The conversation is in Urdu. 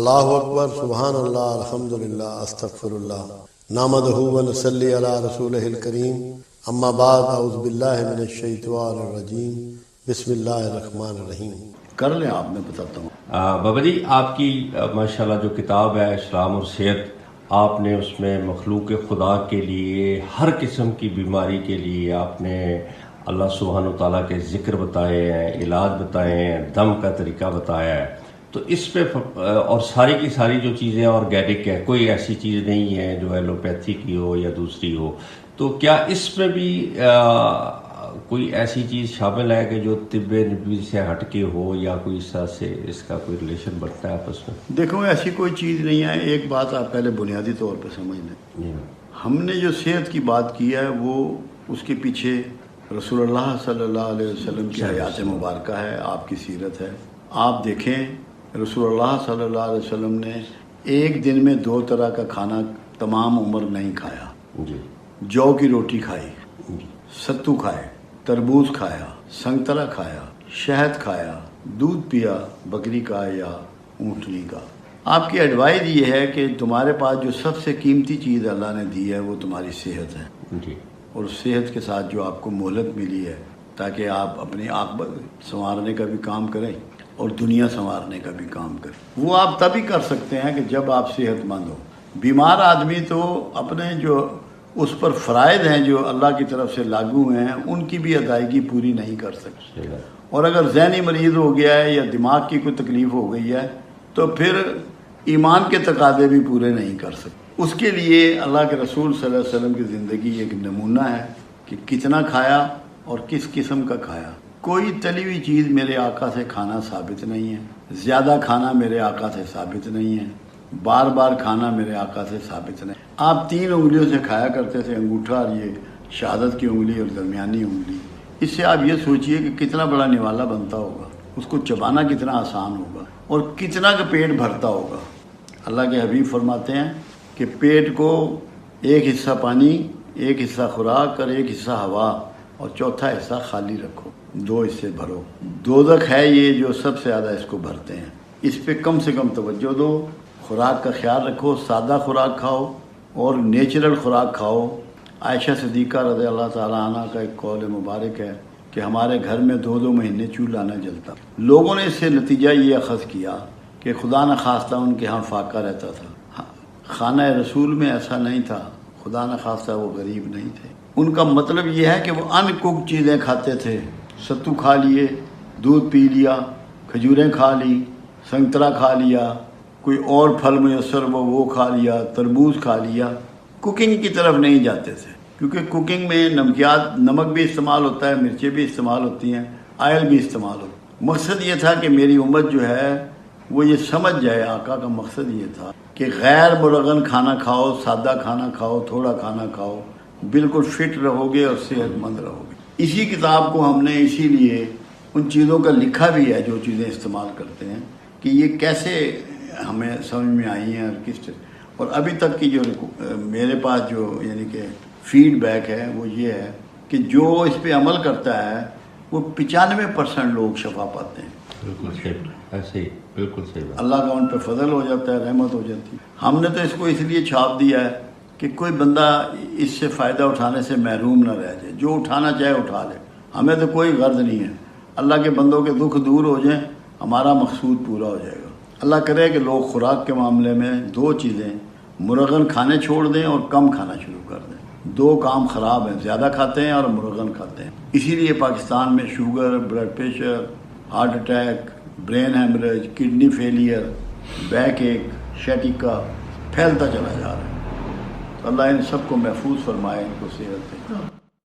اللہ اکبر، سبحان اللہ، الحمدللہ، استغفراللہ، نحمدہ و نصلی علی رسولہ الکریم، اما بعد، اعوذ باللہ من الشیطان الرجیم، بسم اللہ الرحمن الرحیم۔ کر لیں آپ، میں بتاتا ہوں۔ بابا جی، آپ کی ماشاءاللہ جو کتاب ہے اسلام اور صحت، آپ نے اس میں مخلوق خدا کے لیے ہر قسم کی بیماری کے لیے آپ نے اللہ سبحانہ و تعالیٰ کے ذکر بتائے ہیں، علاج بتائے ہیں، دم کا طریقہ بتایا ہے۔ تو اس پہ اور ساری کی ساری جو چیزیں آرگینک ہیں، کوئی ایسی چیز نہیں ہے جو ایلوپیتھی کی ہو یا دوسری ہو۔ تو کیا اس میں بھی کوئی ایسی چیز شامل ہے کہ جو طب نبوی سے ہٹ کے ہو، یا کوئی اس طرح سے اس کا کوئی ریلیشن بڑھتا ہے آپس میں؟ دیکھو، ایسی کوئی چیز نہیں ہے۔ ایک بات آپ پہلے بنیادی طور پہ سمجھ لیں، ہم نے جو صحت کی بات کی ہے وہ اس کے پیچھے رسول اللہ صلی اللہ علیہ وسلم کی حیات مبارکہ ہے، آپ کی سیرت ہے۔ آپ دیکھیں، رسول اللہ صلی اللہ علیہ وسلم نے ایک دن میں 2 طرح کا کھانا تمام عمر نہیں کھایا۔ جو کی روٹی کھائی، ستو کھائے، تربوز کھایا، سنگترا کھایا، شہد کھایا، دودھ پیا بکری کا یا اونٹنی کا۔ آپ کی ایڈوائز یہ ہے کہ تمہارے پاس جو سب سے قیمتی چیز اللہ نے دی ہے وہ تمہاری صحت ہے، اور صحت کے ساتھ جو آپ کو مہلت ملی ہے تاکہ آپ اپنی عاقبت سنوارنے کا بھی کام کریں اور دنیا سنوارنے کا بھی کام کریں، وہ آپ تبھی کر سکتے ہیں کہ جب آپ صحت مند ہو۔ بیمار آدمی تو اپنے جو اس پر فرائض ہیں جو اللہ کی طرف سے لاگو ہیں ان کی بھی ادائیگی پوری نہیں کر سکتے، اور اگر ذہنی مریض ہو گیا ہے یا دماغ کی کوئی تکلیف ہو گئی ہے تو پھر ایمان کے تقاضے بھی پورے نہیں کر سکتے۔ اس کے لیے اللہ کے رسول صلی اللہ علیہ وسلم کی زندگی ایک نمونہ ہے کہ کتنا کھایا اور کس قسم کا کھایا۔ کوئی تلی ہوئی چیز میرے آقا سے کھانا ثابت نہیں ہے، زیادہ کھانا میرے آقا سے ثابت نہیں ہے، بار بار کھانا میرے آقا سے ثابت نہیں۔ آپ 3 انگلیوں سے کھایا کرتے تھے، انگوٹھا اور یہ شہادت کی انگلی اور درمیانی انگلی۔ اس سے آپ یہ سوچئے کہ کتنا بڑا نوالا بنتا ہوگا، اس کو چبانا کتنا آسان ہوگا اور کتنا کا پیٹ بھرتا ہوگا۔ اللہ کے حبیب فرماتے ہیں کہ پیٹ کو ایک حصہ پانی، ایک حصہ خوراک اور ایک حصہ ہوا، اور چوتھا حصہ خالی رکھو، 2 حصے بھرو۔ دوزخ ہے یہ جو سب سے زیادہ اس کو بھرتے ہیں، اس پہ کم سے کم توجہ دو، خوراک کا خیال رکھو، سادہ خوراک کھاؤ اور نیچرل خوراک کھاؤ۔ عائشہ صدیقہ رضی اللہ تعالیٰ عنہ کا ایک قول مبارک ہے کہ ہمارے گھر میں 2 مہینے چولہا نہ جلتا۔ لوگوں نے اس سے نتیجہ یہ اخذ کیا کہ خدا نخواستہ ان کے ہاں فاقہ رہتا تھا۔ خانہ رسول میں ایسا نہیں تھا، خدا نخواستہ وہ غریب نہیں تھے۔ ان کا مطلب یہ ہے کہ وہ ان کوک چیزیں کھاتے تھے، ستو کھا لیے، دودھ پی لیا، کھجوریں کھا لی، سنگترا کھا لیا، کوئی اور پھل میسر وہ کھا لیا، تربوز کھا لیا۔ کوکنگ کی طرف نہیں جاتے تھے، کیونکہ کوکنگ میں نمک بھی استعمال ہوتا ہے، مرچیں بھی استعمال ہوتی ہیں، آئل بھی استعمال ہوتا ہے۔ مقصد یہ تھا کہ میری امت جو ہے وہ یہ سمجھ جائے، آقا کا مقصد یہ تھا کہ غیر مرغن کھانا کھاؤ، سادہ کھانا کھاؤ، تھوڑا کھانا کھاؤ، بالکل فٹ رہو گے اور صحت مند رہو گے۔ اسی کتاب کو ہم نے اسی لیے ان چیزوں کا لکھا بھی ہے جو چیزیں استعمال کرتے ہیں، کہ یہ کیسے ہمیں سمجھ میں آئی ہیں اور کس، اور ابھی تک کی جو میرے پاس جو یعنی کہ فیڈ بیک ہے وہ یہ ہے کہ جو اس پہ عمل کرتا ہے وہ 95% لوگ شفا پاتے ہیں۔ بالکل صحیح، ایسے ہی، بالکل صحیح بات۔ اللہ کا ان پہ فضل ہو جاتا ہے، رحمت ہو جاتی ہے۔ ہم نے تو اس کو اس لیے چھاپ دیا ہے کہ کوئی بندہ اس سے فائدہ اٹھانے سے محروم نہ رہ جائے، جو اٹھانا چاہے اٹھا لے۔ ہمیں تو کوئی غرض نہیں ہے، اللہ کے بندوں کے دکھ دور ہو جائیں، ہمارا مقصود پورا ہو جائے گا۔ اللہ کرے کہ لوگ خوراک کے معاملے میں 2 چیزیں، مرغن کھانے چھوڑ دیں اور کم کھانا شروع کر دیں۔ 2 کام خراب ہیں، زیادہ کھاتے ہیں اور مرغن کھاتے ہیں۔ اسی لیے پاکستان میں sugar, blood pressure, heart attack, brain haemorrhage, kidney failure, back ache, sciatica پھیلتا چلا جا رہا ہے۔ اللہ ان سب کو محفوظ فرمائے، ان کو صحت دے۔